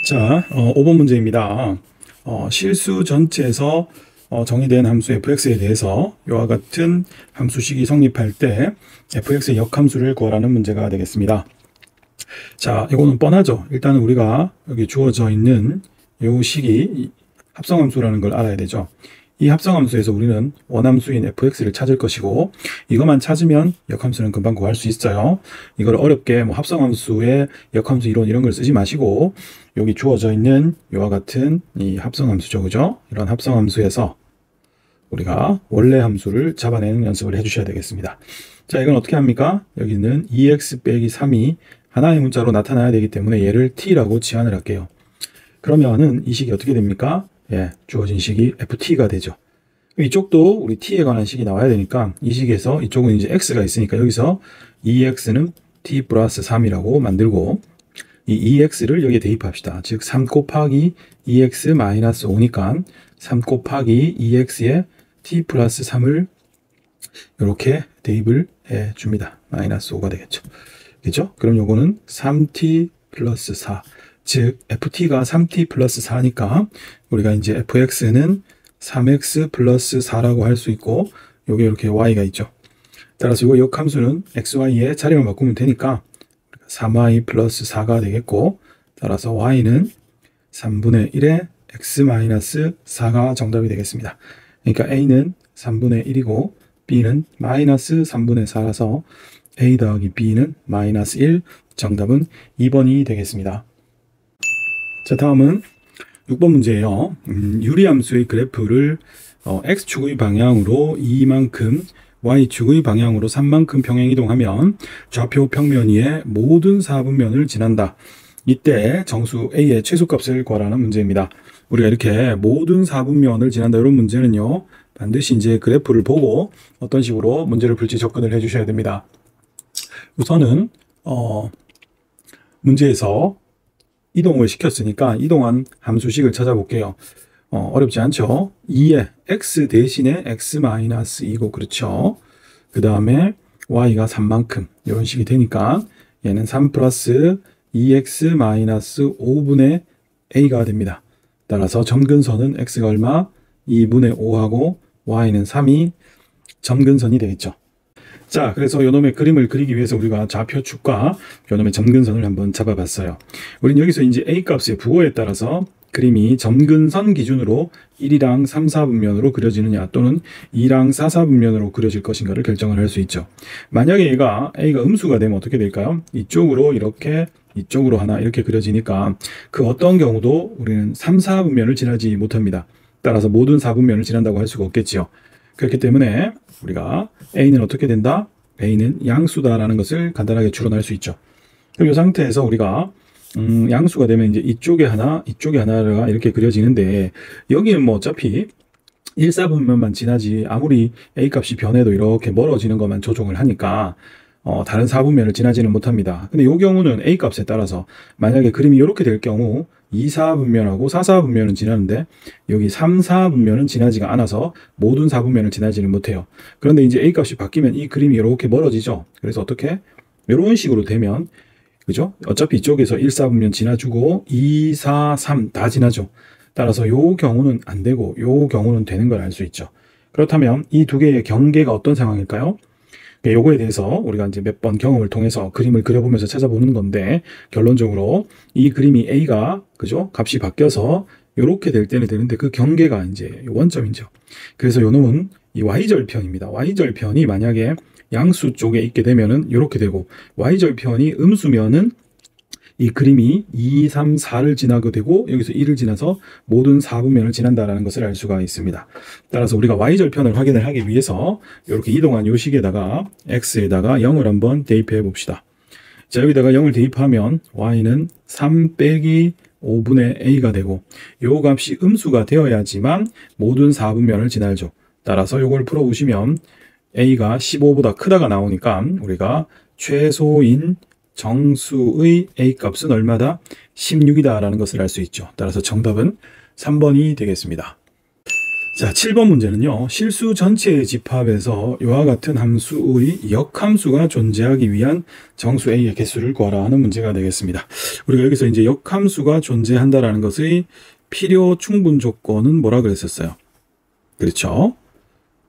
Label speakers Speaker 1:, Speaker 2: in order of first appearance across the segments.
Speaker 1: 자, 5번 문제입니다. 실수 전체에서 정의된 함수 fx에 대해서 이와 같은 함수식이 성립할 때 fx의 역함수를 구하라는 문제가 되겠습니다. 자, 이거는 뻔하죠. 일단은 우리가 여기 주어져 있는 이 식이 합성함수라는 걸 알아야 되죠. 이 합성함수에서 우리는 원함수인 fx를 찾을 것이고, 이것만 찾으면 역함수는 금방 구할 수 있어요. 이걸 어렵게 뭐 합성함수의 역함수 이론 이런 걸 쓰지 마시고, 여기 주어져 있는 이와 같은 이 합성함수죠, 그죠? 이런 합성함수에서 우리가 원래 함수를 잡아내는 연습을 해주셔야 되겠습니다. 자, 이건 어떻게 합니까? 여기는 2x 빼기 3이 하나의 문자로 나타나야 되기 때문에 얘를 t라고 치환을 할게요. 그러면은 이 식이 어떻게 됩니까? 예, 주어진 식이 ft가 되죠. 이쪽도 우리 t에 관한 식이 나와야 되니까 이 식에서 이쪽은 이제 x가 있으니까 여기서 2x는 t 플러스 3이라고 만들고, 이 2x를 여기에 대입합시다. 즉 3 곱하기 2x 마이너스 5니까 3 곱하기 2x에 t 플러스 3을 이렇게 대입을 해 줍니다. 마이너스 5가 되겠죠. 그죠? 그럼 요거는 3t 플러스 4. 즉 ft가 3t 플러스 4니까 우리가 이제 fx는 3x 플러스 4라고 할 수 있고, 요게 이렇게 y가 있죠. 따라서 이거 역함수는 xy에 자리만 바꾸면 되니까 3y 플러스 4가 되겠고, 따라서 y는 3분의 1에 x 마이너스 4가 정답이 되겠습니다. 그러니까 a는 3분의 1이고 b는 마이너스 3분의 4라서 a 더하기 b는 마이너스 1, 정답은 2번이 되겠습니다. 자, 다음은 6번 문제예요. 유리함수의 그래프를 x축의 방향으로 2만큼, y축의 방향으로 3만큼 평행이동하면 좌표 평면 위에 모든 4분면을 지난다. 이때 정수 a의 최소값을 구하라는 문제입니다. 우리가 이렇게 모든 4분면을 지난다 이런 문제는요, 반드시 이제 그래프를 보고 어떤 식으로 문제를 풀지 접근을 해 주셔야 됩니다. 우선은 문제에서 이동을 시켰으니까 이동한 함수식을 찾아볼게요. 어렵지 않죠? 2에 x 대신에 x-2고 그렇죠. 그 다음에 y가 3만큼 이런 식이 되니까 얘는 3 플러스 2x-5분의 a가 됩니다. 따라서 점근선은 x가 얼마? 2분의 5하고 y는 3이 점근선이 되겠죠. 자, 그래서 요놈의 그림을 그리기 위해서 우리가 좌표축과 요놈의 점근선을 한번 잡아봤어요. 우린 여기서 이제 a 값의 부호에 따라서 그림이 점근선 기준으로 1이랑 3, 4분면으로 그려지느냐 또는 2랑 4, 4분면으로 그려질 것인가를 결정을 할 수 있죠. 만약에 a가 음수가 되면 어떻게 될까요? 이쪽으로 이렇게, 이쪽으로 하나 이렇게 그려지니까 그 어떤 경우도 우리는 3, 4분면을 지나지 못합니다. 따라서 모든 4분면을 지난다고 할 수가 없겠지요. 그렇기 때문에 우리가 a는 어떻게 된다? a는 양수다라는 것을 간단하게 추론할 수 있죠. 그럼 이 상태에서 우리가 양수가 되면 이제 이쪽에 하나, 이쪽에 하나가 이렇게 그려지는데, 여기는 뭐 어차피 1, 4분면만 지나지 아무리 a 값이 변해도 이렇게 멀어지는 것만 조종을 하니까 다른 4분면을 지나지는 못합니다. 근데 이 경우는 a 값에 따라서 만약에 그림이 이렇게 될 경우 2, 4분면하고 4, 4분면은 지나는데 여기 3, 4분면은 지나지가 않아서 모든 4분면을 지나지는 못해요. 그런데 이제 a 값이 바뀌면 이 그림이 이렇게 멀어지죠. 그래서 어떻게? 이런 식으로 되면, 그죠? 어차피 이쪽에서 1, 4분면 지나주고 2, 4, 3 다 지나죠. 따라서 요 경우는 안 되고 요 경우는 되는 걸 알 수 있죠. 그렇다면 이 두 개의 경계가 어떤 상황일까요? 요거에 대해서 우리가 이제 몇 번 경험을 통해서 그림을 그려보면서 찾아보는 건데, 결론적으로 이 그림이 a가, 그죠? 값이 바뀌어서 이렇게 될 때는 되는데 그 경계가 이제 원점이죠. 그래서 요 놈은 이 y절편입니다. y절편이 만약에 양수 쪽에 있게 되면은 이렇게 되고, y절편이 음수면은 이 그림이 2, 3, 4를 지나게 되고 여기서 1을 지나서 모든 4분면을 지난다라는 것을 알 수가 있습니다. 따라서 우리가 y절편을 확인을 하기 위해서 이렇게 이동한 요 식에다가 x에다가 0을 한번 대입해 봅시다. 자, 여기다가 0을 대입하면 y는 3 빼기 5분의 a가 되고, 요 값이 음수가 되어야지만 모든 4분면을 지나죠. 따라서 요걸 풀어보시면 a가 15보다 크다가 나오니까 우리가 최소인 정수의 a 값은 얼마다? 16이다 라는 것을 알 수 있죠. 따라서 정답은 3번이 되겠습니다. 자, 7번 문제는요. 실수 전체의 집합에서 이와 같은 함수의 역함수가 존재하기 위한 정수 A의 개수를 구하라 하는 문제가 되겠습니다. 우리가 여기서 이제 역함수가 존재한다라는 것의 필요 충분 조건은 뭐라 그랬었어요? 그렇죠?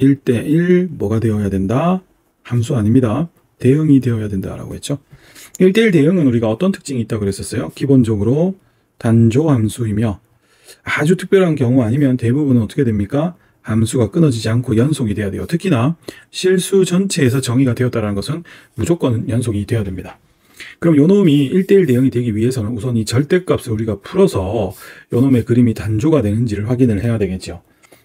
Speaker 1: 1대1 뭐가 되어야 된다? 함수 아닙니다. 대응이 되어야 된다라고 했죠. 1대1 대응은 우리가 어떤 특징이 있다고 그랬었어요? 기본적으로 단조 함수이며 아주 특별한 경우 아니면 대부분은 어떻게 됩니까? 함수가 끊어지지 않고 연속이 돼야 돼요. 특히나 실수 전체에서 정의가 되었다는 것은 무조건 연속이 돼야 됩니다. 그럼 요놈이 1대1 대응이 되기 위해서는 우선 이 절대값을 우리가 풀어서 요놈의 그림이 단조가 되는지를 확인을 해야 되겠죠.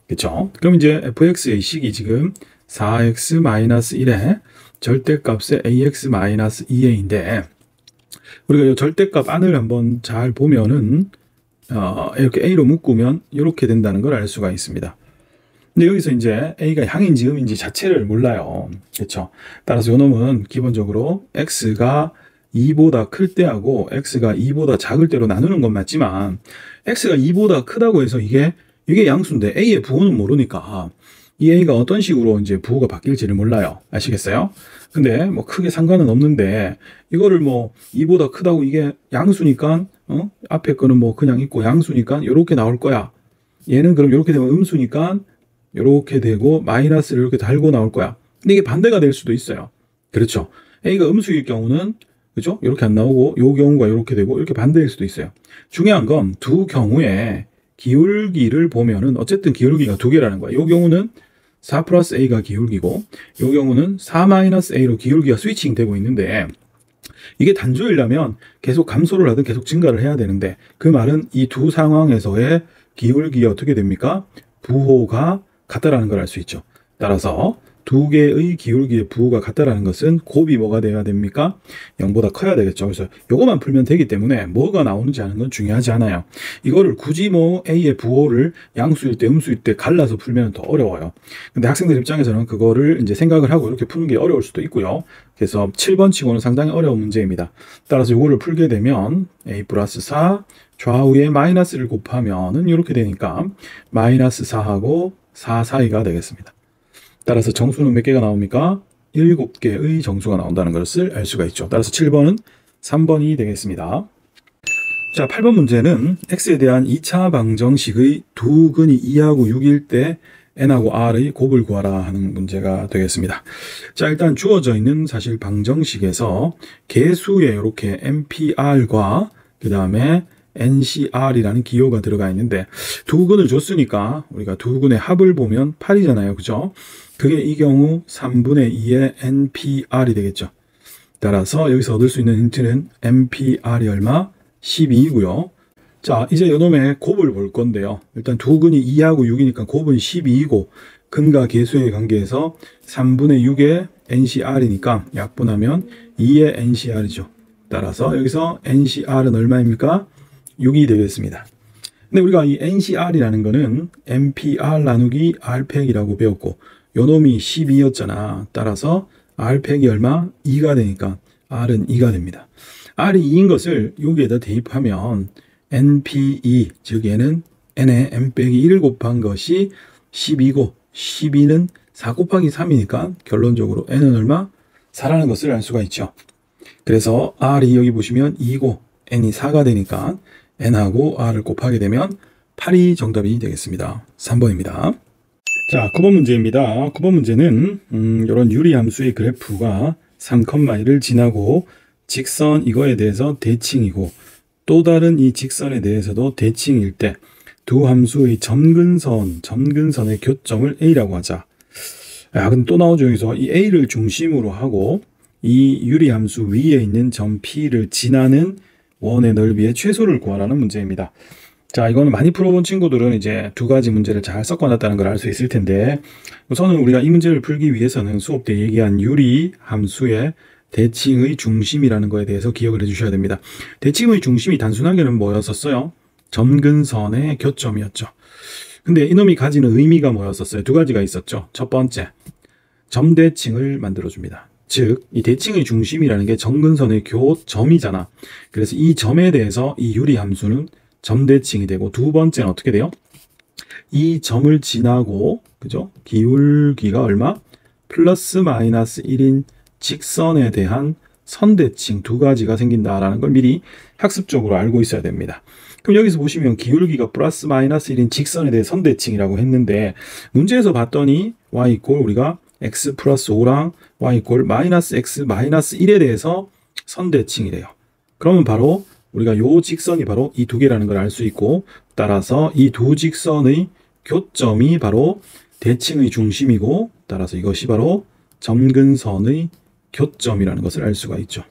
Speaker 1: 그렇죠? 그럼 이제 fx의 식이 지금 4x-1의 절대값의 ax-2a인데 우리가 이 절대값 안을 한번 잘 보면은 이렇게 a로 묶으면 이렇게 된다는 걸 알 수가 있습니다. 근데 여기서 이제 a가 향인지 음인지 자체를 몰라요. 그렇죠? 따라서 요놈은 기본적으로 x가 2보다 클 때하고 x가 2보다 작을 때로 나누는 건 맞지만 x가 2보다 크다고 해서 이게 양수인데 a의 부호는 모르니까 이 a가 어떤 식으로 이제 부호가 바뀔지를 몰라요. 아시겠어요? 근데 뭐 크게 상관은 없는데 이거를 뭐 2보다 크다고 이게 양수니까 앞에 거는 뭐 그냥 있고 양수니까 이렇게 나올 거야. 얘는 그럼 이렇게 되면 음수니까 이렇게 되고 마이너스를 이렇게 달고 나올 거야. 근데 이게 반대가 될 수도 있어요. 그렇죠? a가 음수일 경우는 그죠? 이렇게 안 나오고 요 경우가 이렇게 되고 이렇게 반대일 수도 있어요. 중요한 건 두 경우에 기울기를 보면은 어쨌든 기울기가 두 개라는 거야. 요 경우는 4 플러스 a가 기울기고 요 경우는 4 마이너스 a로 기울기가 스위칭 되고 있는데 이게 단조이려면 계속 감소를 하든 계속 증가를 해야 되는데 그 말은 이 두 상황에서의 기울기가 어떻게 됩니까? 부호가 같다라는 걸 알 수 있죠. 따라서 두 개의 기울기의 부호가 같다라는 것은 곱이 뭐가 돼야 됩니까? 0보다 커야 되겠죠. 그래서 요것만 풀면 되기 때문에 뭐가 나오는지 아는 건 중요하지 않아요. 이거를 굳이 뭐 a의 부호를 양수일 때 음수일 때 갈라서 풀면 더 어려워요. 근데 학생들 입장에서는 그거를 이제 생각을 하고 이렇게 푸는 게 어려울 수도 있고요. 그래서 7번 치고는 상당히 어려운 문제입니다. 따라서 요거를 풀게 되면 a 플러스 4 좌우에 마이너스를 곱하면은 이렇게 되니까 마이너스 4하고 4 사이가 되겠습니다. 따라서 정수는 몇 개가 나옵니까? 7개의 정수가 나온다는 것을 알 수가 있죠. 따라서 7번은 3번이 되겠습니다. 자, 8번 문제는 x에 대한 2차 방정식의 두 근이 2하고 6일 때 n하고 r의 곱을 구하라 하는 문제가 되겠습니다. 자, 일단 주어져 있는 사실 방정식에서 개수에 이렇게 npr과 그 다음에 ncr이라는 기호가 들어가 있는데 두 근을 줬으니까 우리가 두 근의 합을 보면 8이잖아요. 그죠? 그게 이 경우 3분의 2의 npr이 되겠죠. 따라서 여기서 얻을 수 있는 힌트는 npr이 얼마? 12이고요. 자, 이제 요놈의 곱을 볼 건데요. 일단 두 근이 2하고 6이니까 곱은 12이고 근과 개수의 관계에서 3분의 6의 ncr이니까 약분하면 2의 ncr이죠. 따라서 여기서 ncr은 얼마입니까? 6이 되겠습니다. 근데 우리가 이 ncr이라는 거는 npr 나누기 r팩이라고 배웠고 요놈이 12였잖아. 따라서 r팩이 얼마? 2가 되니까 r은 2가 됩니다. r이 2인 것을 여기에다 대입하면 np2 즉 얘는 n에 n 빼기 1을 곱한 것이 12고 12는 4 곱하기 3이니까 결론적으로 n은 얼마? 4라는 것을 알 수가 있죠. 그래서 r이 여기 보시면 2고 n이 4가 되니까 n하고 r을 곱하게 되면 8이 정답이 되겠습니다. 3번입니다. 자, 9번 문제입니다. 9번 문제는 이런 유리함수의 그래프가 3,1을 지나고 직선 이거에 대해서 대칭이고 또 다른 이 직선에 대해서도 대칭일 때 두 함수의 점근선의 교점을 A라고 하자. 근데 또 나오죠. 여기서 이 A를 중심으로 하고 이 유리함수 위에 있는 점 P를 지나는 원의 넓이의 최소를 구하라는 문제입니다. 자, 이거는 많이 풀어본 친구들은 이제 두 가지 문제를 잘 섞어놨다는 걸 알 수 있을 텐데 우선은 우리가 이 문제를 풀기 위해서는 수업 때 얘기한 유리 함수의 대칭의 중심이라는 거에 대해서 기억을 해주셔야 됩니다. 대칭의 중심이 단순하게는 뭐였었어요? 점근선의 교점이었죠. 근데 이놈이 가지는 의미가 뭐였었어요? 두 가지가 있었죠. 첫 번째, 점대칭을 만들어줍니다. 즉, 이 대칭의 중심이라는 게 점근선의 교점이잖아. 그래서 이 점에 대해서 이 유리함수는 점대칭이 되고 두 번째는 어떻게 돼요? 이 점을 지나고 그죠? 기울기가 얼마? 플러스 마이너스 1인 직선에 대한 선대칭 두 가지가 생긴다라는 걸 미리 학습적으로 알고 있어야 됩니다. 그럼 여기서 보시면 기울기가 플러스 마이너스 1인 직선에 대해 선대칭이라고 했는데 문제에서 봤더니 y 이꼴 우리가 x 플러스 5랑 y 이꼴 마이너스 x 마이너스 1에 대해서 선대칭이래요. 그러면 바로 우리가 요 직선이 바로 이 두 개라는 걸 알 수 있고 따라서 이 두 직선의 교점이 바로 대칭의 중심이고 따라서 이것이 바로 점근선의 교점이라는 것을 알 수가 있죠.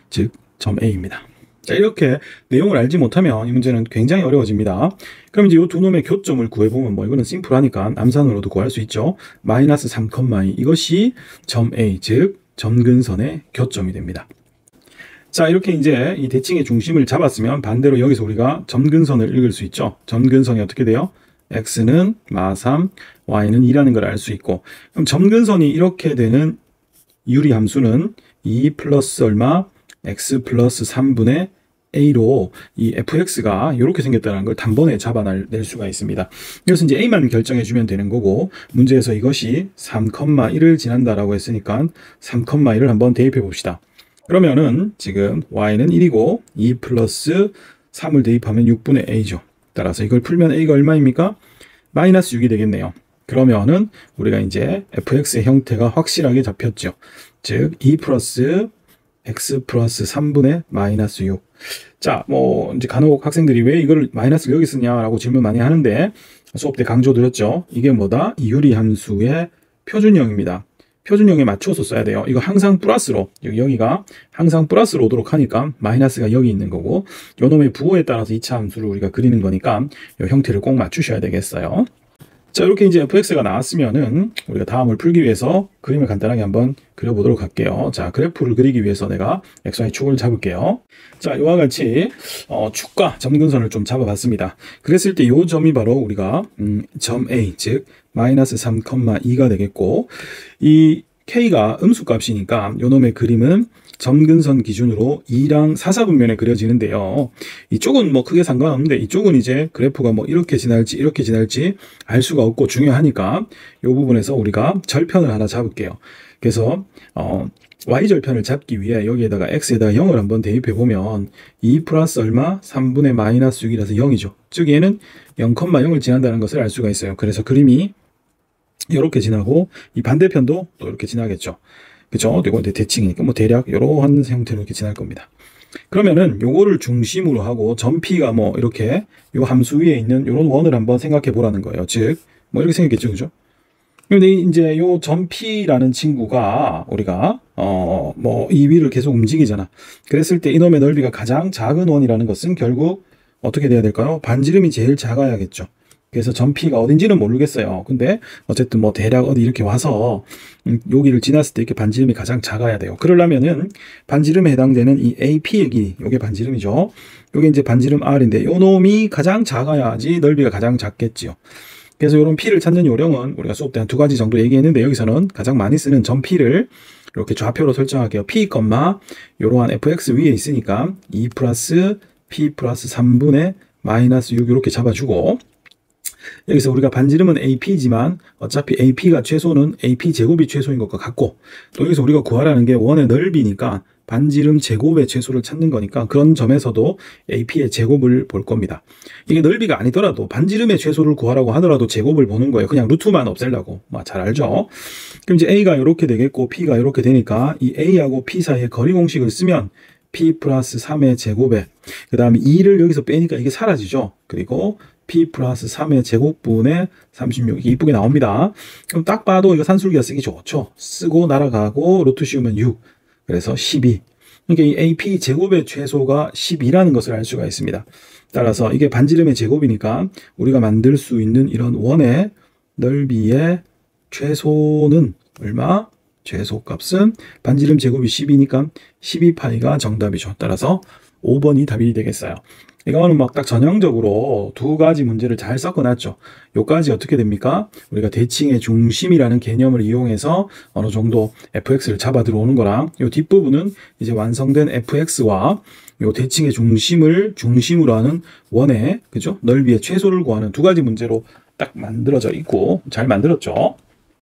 Speaker 1: 즉, 점 A입니다. 자, 이렇게 내용을 알지 못하면 이 문제는 굉장히 어려워집니다. 그럼 이제 이 두 놈의 교점을 구해보면 뭐 이거는 심플하니까 암산으로도 구할 수 있죠. 마이너스 3,2 이것이 점 A, 즉 점근선의 교점이 됩니다. 자, 이렇게 이제 이 대칭의 중심을 잡았으면 반대로 여기서 우리가 점근선을 읽을 수 있죠. 점근선이 어떻게 돼요? x는 마3, y는 2라는 걸 알 수 있고 그럼 점근선이 이렇게 되는 유리함수는 2 플러스 얼마? x 플러스 3분의 a로 이 fx가 이렇게 생겼다는 걸 단번에 잡아낼 수가 있습니다. 그래서 이제 a만 결정해 주면 되는 거고 문제에서 이것이 3,1을 지난다라고 했으니까 3,1을 한번 대입해 봅시다. 그러면은 지금 y는 1이고 2 플러스 3을 대입하면 6분의 a죠. 따라서 이걸 풀면 a가 얼마입니까? 마이너스 6이 되겠네요. 그러면은 우리가 이제 fx의 형태가 확실하게 잡혔죠. 즉 2 플러스 x 플러스 3분의 마이너스 6. 자, 뭐 이제 간혹 학생들이 왜 이걸 마이너스를 여기 쓰냐라고 질문 많이 하는데 수업 때 강조드렸죠. 이게 뭐다? 이 유리함수의 표준형입니다. 표준형에 맞춰서 써야 돼요. 이거 항상 플러스로, 여기가 항상 플러스로 오도록 하니까 마이너스가 여기 있는 거고 요놈의 부호에 따라서 이차 함수를 우리가 그리는 거니까 이 형태를 꼭 맞추셔야 되겠어요. 자, 이렇게 이제 fx가 나왔으면은 우리가 다음을 풀기 위해서 그림을 간단하게 한번 그려보도록 할게요. 자, 그래프를 그리기 위해서 내가 xy 축을 잡을게요. 자, 이와 같이 축과 점근선을 좀 잡아봤습니다. 그랬을 때 이 점이 바로 우리가 점 A, 즉 마이너스 3,2가 되겠고 이 k가 음수값이니까 요놈의 그림은 점근선 기준으로 2랑 4사분면에 그려지는데요. 이쪽은 뭐 크게 상관없는데 이쪽은 이제 그래프가 뭐 이렇게 지날지 이렇게 지날지 알 수가 없고 중요하니까 이 부분에서 우리가 절편을 하나 잡을게요. 그래서 y절편을 잡기 위해 여기에다가 x에다가 0을 한번 대입해 보면 2 플러스 얼마? 3분의 마이너스 6이라서 0이죠. 즉 얘는 0,0을 지난다는 것을 알 수가 있어요. 그래서 그림이 이렇게 지나고 이 반대편도 또 이렇게 지나겠죠. 그죠? 이거 대칭이니까 뭐 대략 이러한 형태로 이렇게 지날 겁니다. 그러면은 요거를 중심으로 하고 점 P가 뭐 이렇게 요 함수 위에 있는 요런 원을 한번 생각해 보라는 거예요. 즉, 뭐 이렇게 생겼겠죠. 그죠? 근데 이제 요 점 P라는 친구가 우리가 뭐 이 위를 계속 움직이잖아. 그랬을 때 이놈의 넓이가 가장 작은 원이라는 것은 결국 어떻게 돼야 될까요? 반지름이 제일 작아야겠죠. 그래서 점 P가 어딘지는 모르겠어요. 근데 어쨌든 뭐 대략 어디 이렇게 와서 여기를 지났을 때 이렇게 반지름이 가장 작아야 돼요. 그러려면은 반지름에 해당되는 이 AP의 길이, 요게 반지름이죠. 요게 이제 반지름 R인데 요 놈이 가장 작아야지 넓이가 가장 작겠지요. 그래서 이런 P를 찾는 요령은 우리가 수업 때 한 두 가지 정도 얘기했는데 여기서는 가장 많이 쓰는 점 P를 이렇게 좌표로 설정할게요. P, 요러한 fx 위에 있으니까 2 플러스 P 플러스 3분의 마이너스 6 이렇게 잡아주고 여기서 우리가 반지름은 AP지만 어차피 AP가 최소는 AP 제곱이 최소인 것과 같고 또 여기서 우리가 구하라는 게 원의 넓이니까 반지름 제곱의 최소를 찾는 거니까 그런 점에서도 AP의 제곱을 볼 겁니다. 이게 넓이가 아니더라도 반지름의 최소를 구하라고 하더라도 제곱을 보는 거예요. 그냥 루트만 없애려고. 잘 알죠? 그럼 이제 A가 이렇게 되겠고 P가 이렇게 되니까 이 A하고 P 사이의 거리 공식을 쓰면 P 플러스 3의 제곱에 그 다음에 2를 여기서 빼니까 이게 사라지죠. 그리고 P 플러스 3의 제곱분의 36 이게 이쁘게 나옵니다. 그럼 딱 봐도 이거 산술기가 쓰기 좋죠. 쓰고 날아가고 루트 씌우면 6 그래서 12 그러니까 이 AP 제곱의 최소가 12라는 것을 알 수가 있습니다. 따라서 이게 반지름의 제곱이니까 우리가 만들 수 있는 이런 원의 넓이의 최소는 얼마? 최소값은 반지름 제곱이 12니까 12파이가 정답이죠. 따라서 5번이 답이 되겠어요. 이거는 막 딱 전형적으로 두 가지 문제를 잘 섞어놨죠. 요까지 어떻게 됩니까? 우리가 대칭의 중심이라는 개념을 이용해서 어느 정도 fx를 잡아 들어오는 거랑 요 뒷부분은 이제 완성된 fx와 요 대칭의 중심을 중심으로 하는 원의 그죠? 넓이의 최소를 구하는 두 가지 문제로 딱 만들어져 있고 잘 만들었죠.